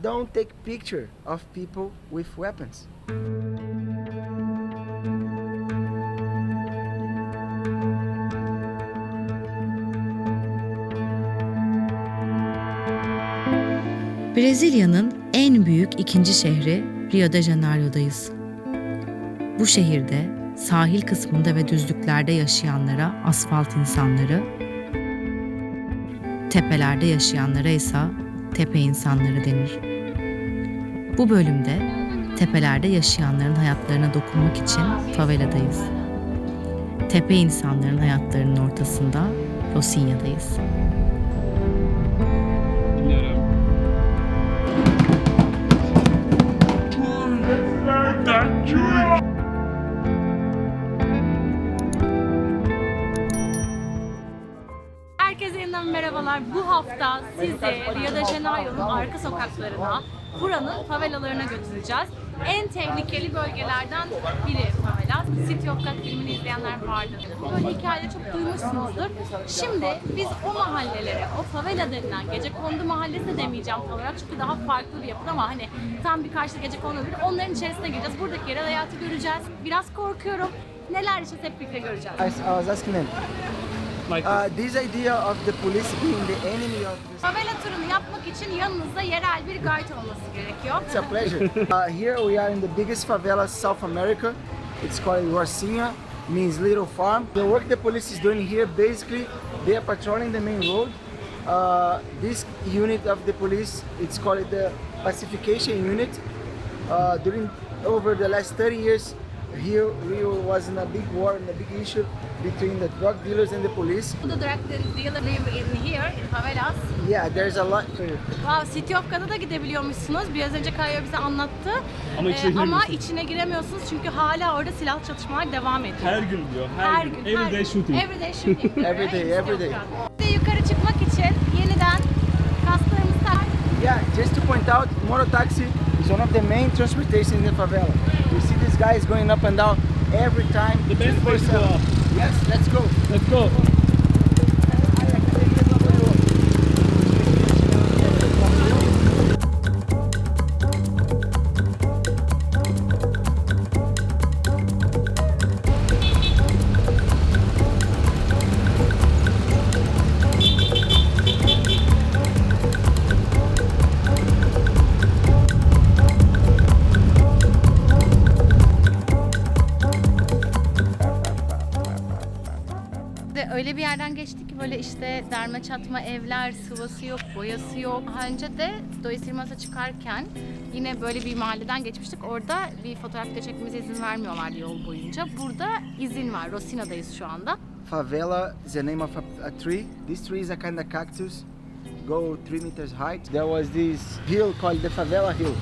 don't take picture of people with weapons. Brezilya'nın en büyük ikinci şehri Rio de Janeiro'dayız. Bu şehirde sahil kısmında ve düzlüklerde yaşayanlara asfalt insanları, tepelerde yaşayanlara ise tepe insanları denir. Bu bölümde tepelerde yaşayanların hayatlarına dokunmak için faveladayız. Tepe insanların hayatlarının ortasında Rocinha'dayız. Herkese yeniden merhabalar. Bu hafta sizi Rio de Janeiro'nun arka sokaklarına, buranın favelalarına götüreceğiz. En tehlikeli bölgelerden biri favela. City of God filmini izleyenler vardır. Böyle hikayeleri çok duymuşsunuzdur. Şimdi biz o mahallelere, o favela denilen gecekondu mahallesi demeyeceğim tam olarak çünkü daha farklı bir yapı ama hani tam birkaç da gecekondu değil. Onların içerisine gireceğiz. Buradaki yerel hayatı göreceğiz. Biraz korkuyorum. Neler yaşayacağız hep birlikte göreceğiz. I was asking them. This idea of the police being the enemy of the... Favela turunu yapmak için yanınızda yerel bir guide olması gerekiyor. It's a pleasure. Here we are in the biggest favela South America. It's called Rocinha, means little farm. The work the police is doing here, basically, they are patrolling the main road. This unit of the police, it's called the pacification unit. Over the last 30 years, here Rio was in a big war and a big issue between the drug dealers and the police. The drug dealer live in here, in favelas. Yeah, there's a lot. Wow, City of God'a da gidebiliyormuşsunuz. Biraz önce Kayo bize anlattı. Ama içine giremiyorsunuz çünkü hala orada silah çatışmalar devam ediyor. Her gün diyor. Her gün. Everyday shooting. Everyday shooting. Every day. Şimdi yukarı çıkmak için yeniden kasklarımızı tak. Yeah, just to point out, mototaxi is one of the main transportation in the favela. You see these guys going up and down every time. The best place to go up. Yes, let's go. Let's go. Öyle bir yerden geçtik ki böyle işte derme çatma evler, sıvası yok, boyası yok. Daha önce de Doyasirmas'a çıkarken yine böyle bir mahalleden geçmiştik. Orada bir fotoğraf da çekmemize izin vermiyorlardı yol boyunca. Burada izin var. Rocinha'dayız şu anda. Favela is the name of a tree. This tree is a kind of cactus, go 3 meters height. There was this hill called the Favela Hill.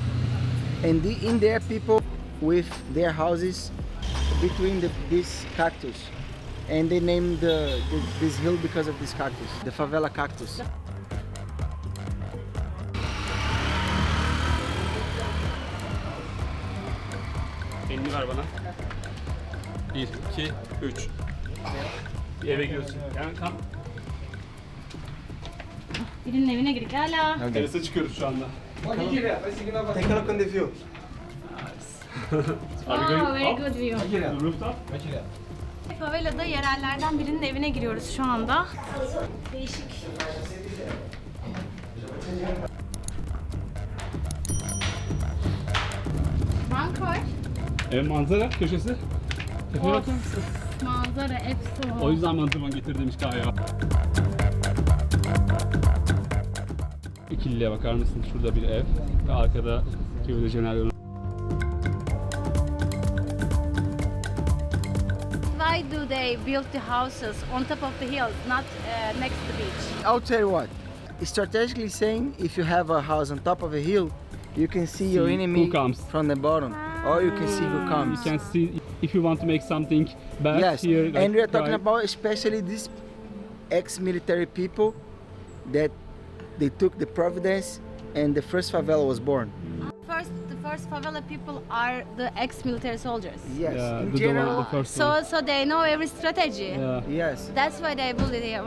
And in there people with their houses between this cactus. And they named this hill because of this cactus, the favela cactus. Elini ver bana. 1, 2, 3. Bir eve giriyorsun. Gel kan. Birinin evine girdik hala. Terasa çıkıyoruz şu anda. Take a look on the view. Oh, very good view. The rooftop. Favela'da yerellerden birinin evine giriyoruz şu anda. Değişik. Bank var. Ev manzara köşesi. Tepeye bakar mısın? Manzara, hepsi O yüzden mantıman getir demiş Kaya. İkililiğe bakar mısın? Şurada bir ev ve arkada Rio de Janeiro'nun. Why do they build the houses on top of the hills, not next to the beach? I'll tell you what. Strategically saying, if you have a house on top of a hill, you can see your enemy who comes. from the bottom, or you can see who comes. You can see if you want to make something bad Yes, here. Like and we are talking crime. about especially these ex-military people that they took the Providence and the first favela was born. The first favela people are the ex-military soldiers. Yes, Yeah, in the general, first one. So they know every strategy. Yeah. yes. That's why they build it here.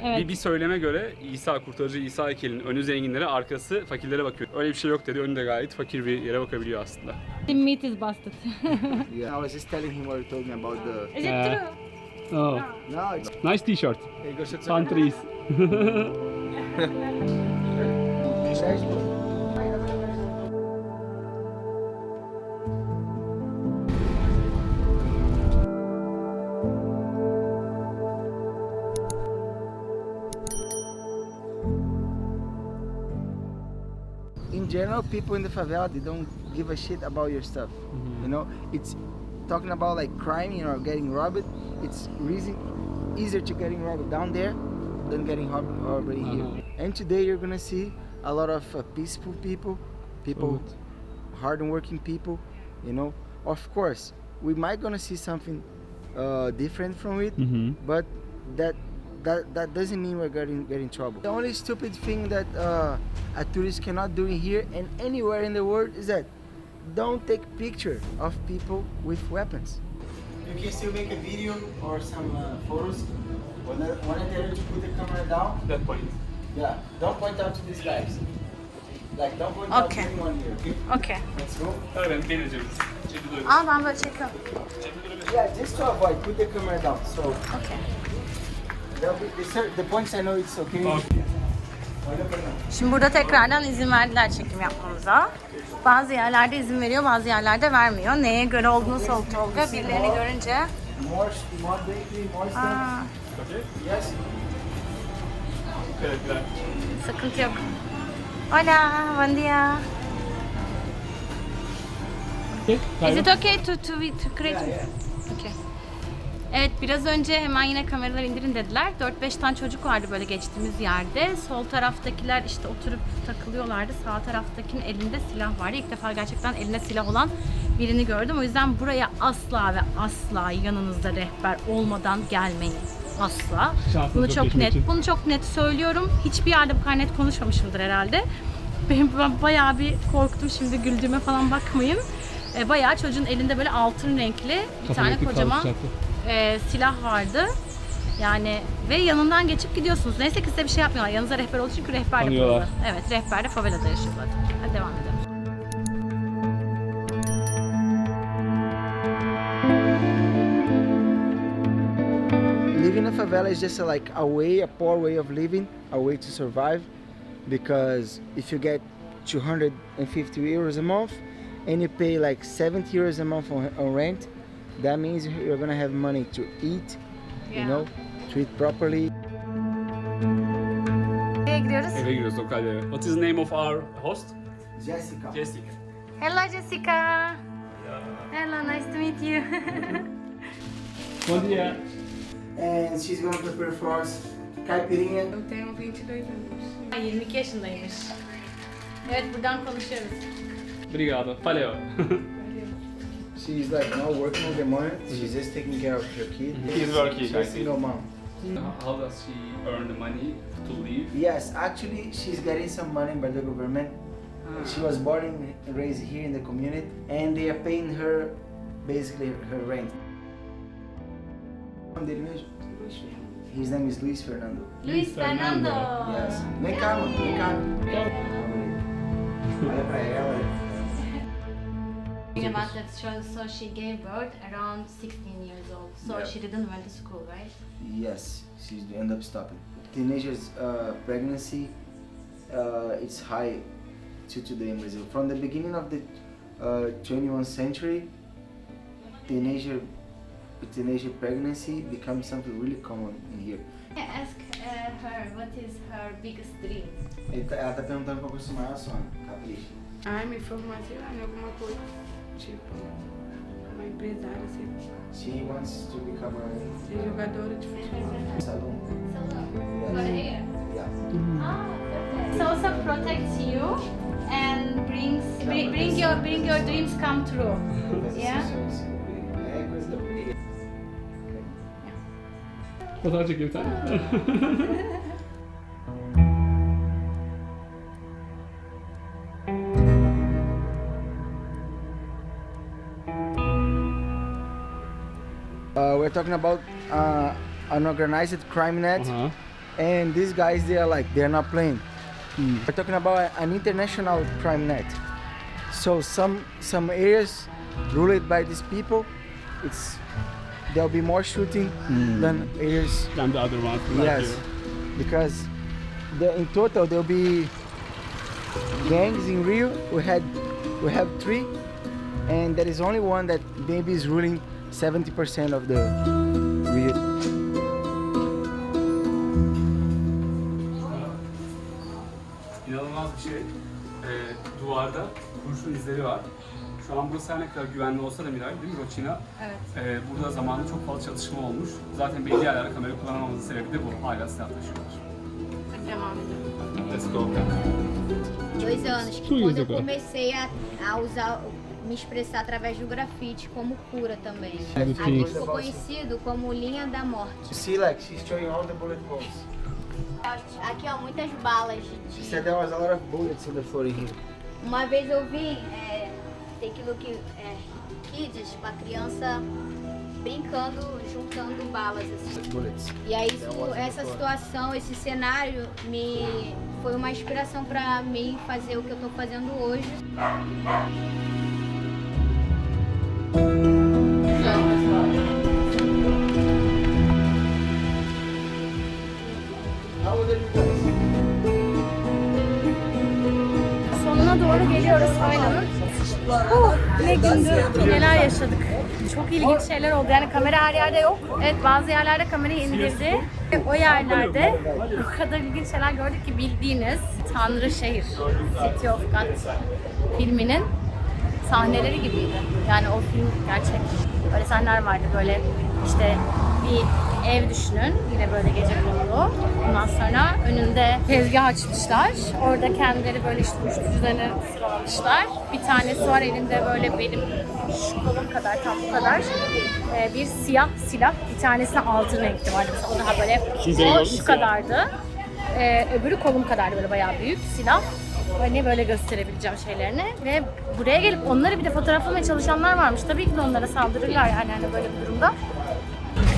Evet. Bir söyleme göre İsa, kurtarıcı İsa heykelinin önü zenginlere, arkası fakirlere bakıyor. Öyle bir şey yok dedi. Önü de gayet fakir bir yere bakabiliyor aslında. The meat is busted. Yeah, I was just telling him what you told me about the. Is it Yeah. true? Oh, No, it's. nice t-shirt. Hey, go shoot Countries. In general, people in the favela, they don't give a shit about your stuff. You know, it's talking about like crime, you know, getting robbed. It's easier to getting robbed down there than getting robbed here. And today you're gonna see a lot of peaceful people, hard-working people. You know, of course, we might gonna see something different from it, but that doesn't mean we're getting in trouble. The only stupid thing that a tourist cannot do here and anywhere in the world is that don't take picture of people with weapons. You can still make a video or some photos. When I tell you to put the camera down, That point. yeah, don't point out to these guys. Like don't point out to Okay. anyone here. Okay? Okay. Let's go. Tabii ben geleceğim. Şimdi duydum. Aa ben böyle çekiyorum. Yeah, just to avoid, put the camera down. So Okay. the points I know it's okay. Şimdi burada tekrardan izin verdiler çekim yapmamıza. Bazı yerlerde izin veriyor, bazı yerlerde vermiyor. Neye göre olduğunu sordu Tolga. Birilerini görünce. More bakery, more stuff. Aa, Yes. Teşekkürler. sıkıntı yok. Hola, buen dia. Is it okay to create? Okay. Evet, biraz önce hemen yine kameraları indirin dediler. 4-5 tane çocuk vardı böyle geçtiğimiz yerde. Sol taraftakiler işte oturup takılıyorlardı. Sağ taraftakinin elinde silah vardı. İlk defa gerçekten elinde silah olan birini gördüm. O yüzden buraya asla ve asla yanınızda rehber olmadan gelmeyin. Asla. Şansınız yok geçmek için. Bunu çok net söylüyorum. Hiçbir yerde bu kadar net konuşmamışımdır herhalde. Ben bayağı bir korktum, şimdi güldüğüme falan bakmayın. Bayağı çocuğun elinde böyle altın renkli bir tane kocaman silah vardı. Yani ve yanından geçip gidiyorsunuz. Neyse ki size bir şey yapmıyorlar. Yanınıza rehber oldu çünkü rehber de Tanıyorlar. buralı. Evet, rehber de favelada yaşıyorlar. Hadi devam edelim. Living in a favela is just a poor way of living, a way to survive. Because if you get 250 euros a month and you pay like 70 euros a month on rent, that means you're gonna have money to eat, you know, to eat properly. Nereye gidiyoruz? Eve giriyoruz lokal eve. What is the name of our host? Jessica. Jessica. Hello Jessica. Hello, nice to meet you. Bom dia. And she's gonna prepare for us caipirinha. Eu tenho 22 anos. 22 yaşındaymış. Evet, buradan konuşuyoruz. Obrigado. Valeu. She's like not working at the moment. She's just taking care of her kid. She's working, She's I a see. single mom. How does she earn the money to live? Yes, actually, she's getting some money by the government. She was born and raised here in the community, and they are paying her basically her rent. His name is Luis Fernando. Luis Fernando. Yes. Vem cá, mano. Vem cá. Olha pra ela. About that show, so she gave birth around 16 years old. So Yeah. she didn't went to school, right? Yes, she end up stopping. Teenagers' pregnancy, it's high today in Brazil. From the beginning of the 21st century, teenager pregnancy becomes something really common in here. Ask her what is her biggest dream. Ela tá perguntando qual é o seu maior sonho, capricha. Ai, me formar, sei lá, em alguma coisa. Tipo, uma empresária, assim, She wants to become a ser jogadora de futebol. salon. For here. Yeah. So also protects you and bring your dreams come true. Yeah. É coisa da Fotoğraf çekeyim sen. We're talking about an organized crime net and these guys they are like they're not playing. We're talking about an international crime net. So some areas ruled by these people, there'll be more shooting than areas. Than the other ones. Like Yes, here. because in total there'll be gangs in Rio. We have 3, and there is only one that maybe is ruling 70% of the Rio. İnanılmaz bir şey. Duvarda kurşun izleri var. Şu an burası her ne kadar güvenli olsa da Miray, değil mi Roçina? Evet. Burada zamanında çok fazla çatışma olmuş. Zaten belli yerlerde kamera kullanamamızın sebebi de bu. Hala silah taşıyorlar. Hadi devam edelim. Let's go. 2 anos, que quando eu comecei a usar, me expressar através do grafite como cura também. Aqui ficou conhecido como linha da morte. You see, like she's showing all the bullet holes. Aqui, ó, muitas balas She de... said there was a lot of bullets on the floor in here. Uma vez eu vi, tem aquilo que kids, uma criança brincando, juntando balas assim. Bullets. E aí essa situação, esse cenário foi uma inspiração para mim fazer o que eu tô fazendo hoje. How old are you guys? Sonuna doğru geliyoruz favelanın. Ne gündü, neler yaşadık. Çok ilginç şeyler oldu. Yani kamera her yerde yok. Evet, bazı yerlerde kamerayı indirdi. O yerlerde o kadar ilginç şeyler gördük ki bildiğiniz Tanrı Şehir, City of God filminin sahneleri gibiydi. Yani o film gerçek. Böyle sahneler vardı, böyle işte bir ev düşünün, yine böyle gece konulu. Ondan sonra önünde tezgah açmışlar. Orada kendileri böyle işte uyuşturucularını sıralamışlar. Bir tanesi var elinde böyle benim şu kolum kadar, tam bu kadar bir siyah silah. Bir tanesine altın renkli vardı mesela. O daha böyle o şu kadardı. Öbürü kolum kadardı, böyle bayağı büyük silah. Hani böyle gösterebileceğim şeylerini ve buraya gelip onları bir de fotoğraflamaya çalışanlar varmış. Tabii ki de onlara saldırırlar yani hani böyle bir durumda.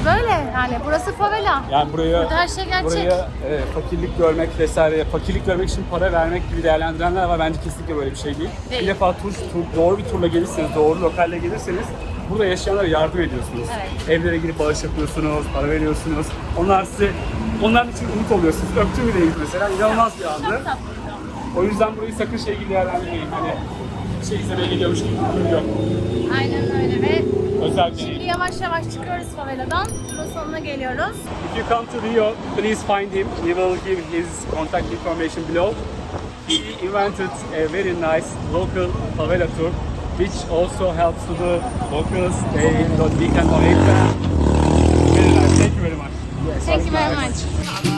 Böyle yani burası favela. Yani Burada her şey gerçek. Buraya fakirlik görmek vesaire, fakirlik görmek için para vermek gibi değerlendirenler var. Bence kesinlikle böyle bir şey değil. Değil. Bir defa doğru bir turla gelirseniz, doğru lokalle gelirseniz burada yaşayanlara yardım ediyorsunuz. Evet. Evlere girip bağış yapıyorsunuz, para veriyorsunuz. Onların için umut oluyorsunuz. Öptüm bile mesela, inanılmaz bir andı. O yüzden burayı sakın şey gibi değerlendirmeyin. Hani şey izlemeye geliyormuş gibi bir durum yok. Aynen öyle ve Özel bir şimdi şey. yavaş yavaş çıkıyoruz faveladan. Bunun sonuna geliyoruz. If you come to Rio, please find him. We will give his contact information below. He invented a very nice local favela tour, which also helps to the locals. We can donate them. Very nice. Thank you very much. Thank you very much.